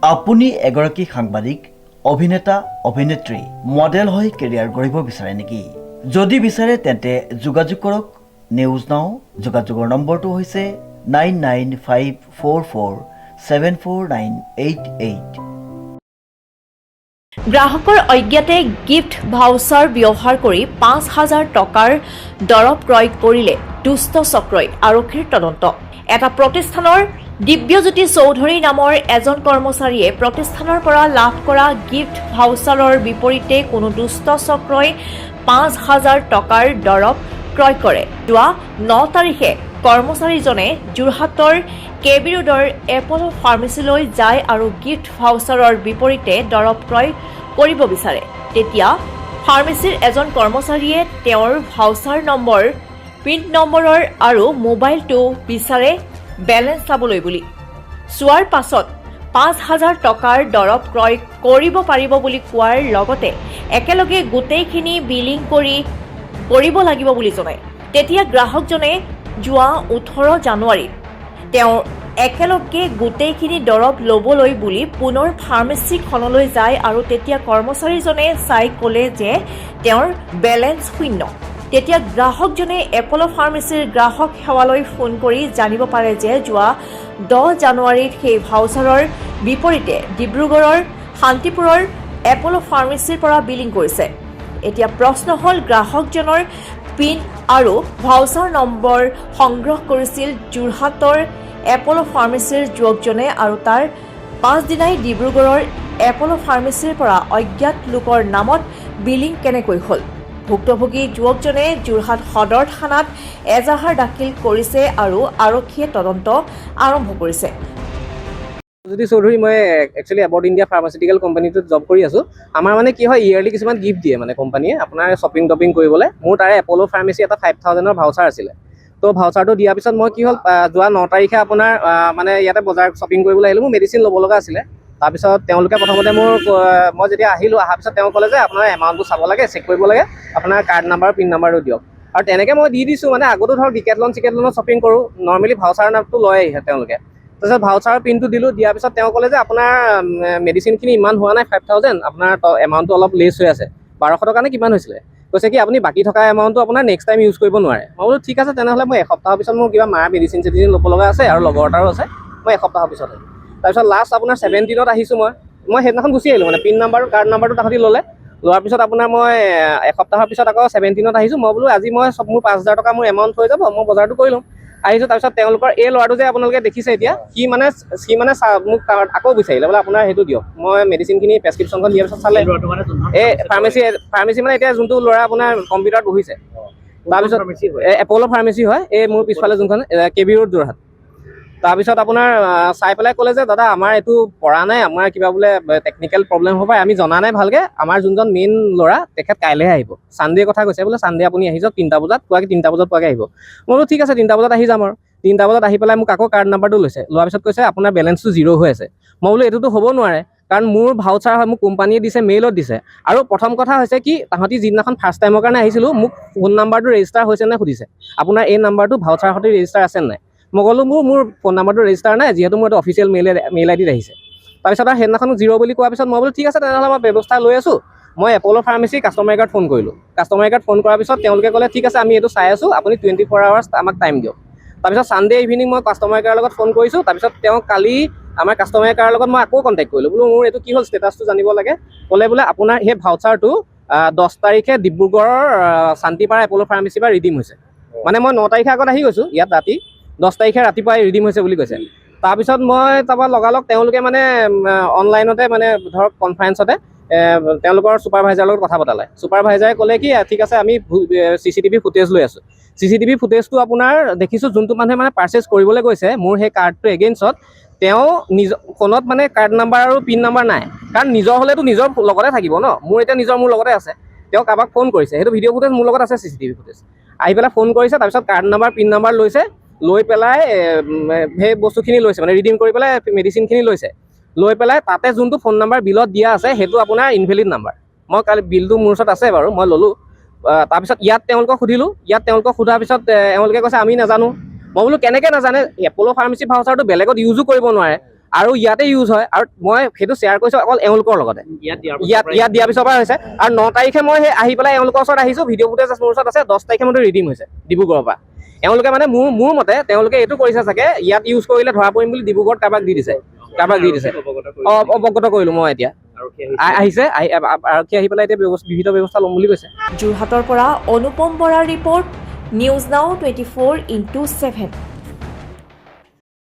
আপুনি এগৰাকী সাংবাদিক, অভিনেতা, অভিনেত্ৰী, মডেল হৈ কেৰিয়াৰ গঢ়িব বিচাৰে নেকি? যদি বিচাৰে তেন্তে যোগাযোগ কৰক নিউজ নাও। যোগাযোগৰ নম্বৰটো হৈছে 9954474988। গ্ৰাহকৰ অজ্ঞাতে গিফ্ট ভাউচাৰ ব্যৱহাৰ কৰি ৫,০০০ টকাৰ দৰৱ ক্ৰয় কৰিলে দুষ্ট চক্ৰই, আৰক্ষীৰ তদন্ত। এটা প্ৰতিষ্ঠানৰ দিব্যজ্যোতি চৌধুৰী নামৰ এজন কৰ্মচাৰীয়ে প্ৰতিষ্ঠানৰ পৰা লাভ কৰা গিফ্ট ভাউচাৰৰ বিপৰীতে কোনো দুষ্ট চক্ৰই ৫,০০০ টকাৰ দৰৱ ক্ৰয় কৰে। যোৱা ৯ তাৰিখে কৰ্মচাৰীজনে যোৰহাটৰ কেবি ৰোডৰ এপল' ফাৰ্মেচীলৈ যায় আৰু গিফ্ট ভাউচাৰৰ বিপৰীতে দৰৱ ক্ৰয় কৰিব বিচাৰে। তেতিয়া ফাৰ্মেচীৰ এজন কৰ্মচাৰীয়ে তেওঁৰ ভাউচাৰ নম্বৰ, পিন নম্বৰৰ আৰু মোবাইলটো বিচাৰে বেলেঞ্চ চাবলৈ বুলি। চোৱাৰ পাছত ৫,০০০ টকাৰ দৰৱ ক্ৰয় কৰিব পাৰিব বুলি কোৱাৰ লগতে একেলগে গোটেইখিনি বিলিং কৰিব লাগিব বুলি জনায়। তেতিয়া গ্ৰাহকজনে যোৱা ১৮ জানুৱাৰীত তেওঁ একেলগে গোটেইখিনি দৰৱ ল'বলৈ বুলি পুনৰ ফাৰ্মেচীখনলৈ যায় আৰু তেতিয়া কৰ্মচাৰীজনে চাই ক'লে যে তেওঁৰ বেলেঞ্চ শূন্য। তেতিয়া গ্ৰাহকজনে এপল' ফাৰ্মেচীৰ গ্ৰাহক সেৱালৈ ফোন কৰি জানিব পাৰে যে যোৱা ১০ জানুৱাৰীত সেই ভাউচাৰৰ বিপৰীতে ডিব্ৰুগড়ৰ শান্তিপুৰৰ এপল' ফাৰ্মেচীৰ পৰা বিলিং কৰিছে। এতিয়া প্ৰশ্ন হ'ল, গ্ৰাহকজনৰ পিন আৰু ভাউচাৰ নম্বৰ সংগ্ৰহ কৰিছিল যোৰহাটৰ এপল' ফাৰ্মেচীৰ যুৱকজনে আৰু তাৰ পাছদিনাই ডিব্ৰুগড়ৰ এপল' ফাৰ্মেচীৰ পৰা অজ্ঞাত লোকৰ নামত বিলিং কেনেকৈ হ'ল? ভুক্তভোগী যুৱকজনে যোৰহাট সদৰ থানাত এজাহাৰ দাখিল কৰিছে আৰু আৰক্ষীয়ে তদন্ত আৰম্ভ কৰিছে। যদি চৌধুৰী, মই একচুৱেলি এবৰ্ড ইণ্ডিয়া ফাৰ্মাচিউটিকেল কোম্পানীটোত জব কৰি আছোঁ। আমাৰ মানে কি হয়, ইয়েৰলি কিছুমান গিফ্ট দিয়ে মানে কোম্পানীয়ে আপোনাৰ শ্বপিং কৰিবলৈ। মোৰ তাৰে এপল' ফাৰ্মাচী এটা 5,000ৰ ভাউচাৰ আছিলে। তো ভাউচাৰটো দিয়াৰ পিছত মই কি হ'ল, যোৱা 9 তাৰিখে আপোনাৰ মানে ইয়াতে বজাৰ শ্বপিং কৰিবলৈ আহিলোঁ। মোৰ মেডিচিন ল'ব লগা আছিলে। তাৰপিছত তেওঁলোকে প্ৰথমতে মই যেতিয়া আহিলোঁ, অহাৰ পিছত তেওঁ ক'লে যে আপোনাৰ এমাউণ্টটো চাব লাগে, চেক কৰিব লাগে, আপোনাৰ কাৰ্ড নাম্বাৰ, পিন নাম্বাৰটো দিয়ক। আৰু তেনেকৈ মই দি দিছোঁ। মানে আগতো ধৰক ডিকেটলনত শ্বপিং কৰোঁ, নৰ্মেলি ভাউচাৰ নামটো লয় তেওঁলোকে। তাৰপিছত ভাউচাৰৰ পিনটো দিলোঁ। দিয়াৰ পিছত তেওঁ ক'লে যে আপোনাৰ মেডিচিনখিনি ইমান হোৱা নাই 5,000, আপোনাৰ এমাউণ্টটো অলপ লেছ হৈ আছে। 1200 টকা নে কিমান হৈছিলে। কৈছে কি আপুনি বাকী থকা এমাউণ্টটো আপোনাৰ নেক্সট টাইম ইউজ কৰিব নোৱাৰে। মই বোলো ঠিক আছে, তেনেহ'লে মই এসপ্তাহৰ পিছত মোৰ কিবা মাৰ মেডিচিন ল'ব লগা আছে আৰু লগৰ এটাৰো আছে, মই এসপ্তাহৰ পিছত আহিম। তাৰপিছত লাষ্ট আপোনাৰ 17ত আহিছোঁ। মই সেইদিনাখন গুচি আহিলোঁ। মানে পিন নাম্বাৰটো, কাৰ্ড নাম্বাৰটো তাহাঁতি ল'লে। লোৱাৰ পিছত আপোনাৰ মই এসপ্তাহৰ পিছত আকৌ 17ত আহিছোঁ। মই বোলো আজি মই মোৰ 5,000 টকা মোৰ এমাউণ্ট হৈ যাব, মই বজাৰটো কৰি ল'ম। আহিছোঁ। তাৰপিছত তেওঁলোকৰ এই ল'ৰাটো যে আপোনালোকে দেখিছে এতিয়া, সি মানে মোক আকৌ বিচাৰিলে, বোলে আপোনাৰ সেইটো দিয়ক। মই মেডিচিনখিনি প্ৰেছক্ৰিপশ্যনখন দিয়াৰ পিছত চালে এই ফাৰ্মেচী মানে এতিয়া যোনটো ল'ৰা আপোনাৰ কম্পিউটাৰত বহিছে, তাৰপিছত এপল' ফাৰ্মেচী হয়, এই মোৰ পিছফালে যোনখন কেবি ৰোড যোৰহাট। তাৰপিছত আপোনাৰ চাই পেলাই ক'লে যে দাদা আমাৰ এইটো পৰা নাই, আমাৰ কিবা বোলে টেকনিকেল প্ৰব্লেম হ'ব পাৰে, আমি জনা নাই ভালকৈ। আমাৰ যোনজন মেইন ল'ৰা তেখেত কাইলৈহে আহিব, ছানডে কথা কৈছে বোলে। ছানডে আপুনি আহি যাওক 3টা বজাত, পুৱাকৈ 3টা বজাত পোৱাকৈ আহিব। মই বোলো ঠিক আছে, 3টা বজাত আহি যাম। আৰু 3টা বজাত আহি পেলাই মোক আকৌ কাৰ্ড নাম্বাৰটো লৈছে। লোৱাৰ পিছত কৈছে আপোনাৰ বেলেঞ্চটো 0 হৈ আছে। মই বোলো এইটোতো হ'ব নোৱাৰে, কাৰণ মোৰ ভাউচাৰ হয়, মোক কোম্পানীয়ে দিছে, মেইলত দিছে। আৰু প্ৰথম কথা হৈছে কি, তাহাঁতি যিদিনাখন ফাৰ্ষ্ট টাইমৰ কাৰণে আহিছিলোঁ, মোক ফোন নাম্বাৰটো ৰেজিষ্টাৰ হৈছে নে সুধিছে, আপোনাৰ এই নাম্বাৰটো ভাউচাৰ সৈতে ৰেজিষ্টাৰ আছে নাই। মই ক'লোঁ মোৰ ফোন নাম্বাৰটো ৰেজিষ্টাৰ নাই, যিহেতু মোৰ এইটো অফিচিয়েল মেইল আইডিত আহিছে। তাৰপিছত আৰু সেইদিনাখন 0 বুলি কোৱাৰ পিছত মই বোলো ঠিক আছে, তেনেহ'লে মই ব্যৱস্থা লৈ আছোঁ। মই এপল' ফাৰ্মেচী কাষ্টমাৰ কেয়াৰত ফোন কৰিলোঁ। কাষ্টমাৰ কেয়াৰত ফোন কৰাৰ পিছত তেওঁলোকে ক'লে ঠিক আছে, আমি এইটো চাই আছোঁ, আপুনি 24 আৱাৰ্ছ আমাক টাইম দিয়ক। তাৰপিছত ছানডে ইভিনিং মই কাষ্টমাৰ কেয়াৰৰ লগত ফোন কৰিছোঁ। তাৰপিছত তেওঁ কালি আমাৰ কাষ্টমাৰ কেয়াৰৰ লগত মই আকৌ কণ্টেক্ট কৰিলোঁ। বোলো মোৰ এইটো কি হ'ল, ষ্টেটাছটো জানিব লাগে। ক'লে বোলে আপোনাৰ সেই ভাউচাৰটো 10 তাৰিখে ডিব্ৰুগড়ৰ শান্তিপাৰা এপল' ফাৰ্মেচীৰ পৰা ৰিডিম হৈছে। মানে মই 9 তাৰিখে আগত আহি গৈছোঁ ইয়াত ৰাতি, 10 তাৰিখে ৰাতিপুৱাই ৰিডিম হৈছে বুলি কৈছে। তাৰপিছত মই তাৰপৰা লগালগ তেওঁলোকে মানে অনলাইনতে মানে ধৰক কনফাৰেঞ্চতে তেওঁলোকৰ ছুপাৰভাইজাৰৰ লগত কথা পতালে। ছুপাৰভাইজাৰে ক'লে কি ঠিক আছে, আমি CCTV ফুটেজ লৈ আছোঁ। CCTV ফুটেজটো আপোনাৰ দেখিছোঁ, যোনটো মানুহে মানে পাৰ্চেছ কৰিবলৈ গৈছে মোৰ সেই কাৰ্ডটো এগেইনষ্টত, তেওঁ নিজৰ ফোনত মানে কাৰ্ড নাম্বাৰ আৰু পিন নাম্বাৰ নাই। কাৰণ নিজৰ হ'লেতো নিজৰ লগতে থাকিব ন, মোৰ এতিয়া মোৰ লগতে আছে। তেওঁ কাৰোবাক ফোন কৰিছে, সেইটো ভিডিঅ' ফুটেজ মোৰ লগত আছে, CCTV ফুটেজ। আহি পেলাই ফোন কৰিছে, তাৰপিছত কাৰ্ড নাম্বাৰ, পিন নাম্বাৰ লৈছে, লৈ পেলাই সেই বস্তুখিনি লৈছে, মানে ৰিডিম কৰি পেলাই মেডিচিনখিনি লৈছে। লৈ পেলাই তাতে যোনটো ফোন নাম্বাৰ বিলত দিয়া আছে, সেইটো আপোনাৰ ইনভেলিড নাম্বাৰ। মই কালি বিলটো মোৰ ওচৰত আছে বাৰু, মই ল'লোঁ। তাৰপিছত ইয়াত তেওঁলোকক সুধিলোঁ। ইয়াত তেওঁলোকক সোধাৰ পিছত এওঁলোকে কৈছে আমি নাজানো। মই বোলো কেনেকৈ নাজানে, এপল' ফাৰ্মেচী ভাউচাৰটো বেলেগত ইউজো কৰিব নোৱাৰে, আৰু ইয়াতে ইউজ হয় আৰু মই সেইটো শ্বেয়াৰ কৰিছোঁ অকল এওঁলোকৰ লগতে ইয়াত দিয়াৰ পিছৰ পৰা হৈছে আৰু 9 তাৰিখে মই সেই আহি পেলাই এওঁলোকৰ ওচৰত আহিছোঁ ভিডিঅ' ফুটেজ মোৰ ওচৰত আছে 10 তাৰিখে মোৰ ৰিডিম হৈছে ডিব্ৰুগড়ৰ পৰা এওঁলোকে মানে মোৰ মতে তেওঁলোকে এইটো কৰিছে চাগে ইয়াত ইউজ কৰিলে ধৰা পৰিম বুলি ডিব্ৰুগড়ত কাৰোবাক দি দিছে অৱগত কৰিলোঁ মই এতিয়া আহিছে আৰক্ষী আহি পেলাই এতিয়া বিহিত ব্যৱস্থা ল'ম বুলি কৈছে যোৰহাটৰ পৰা অনুপম বৰাৰ ৰিপৰ্ট নিউজ নাও 24/7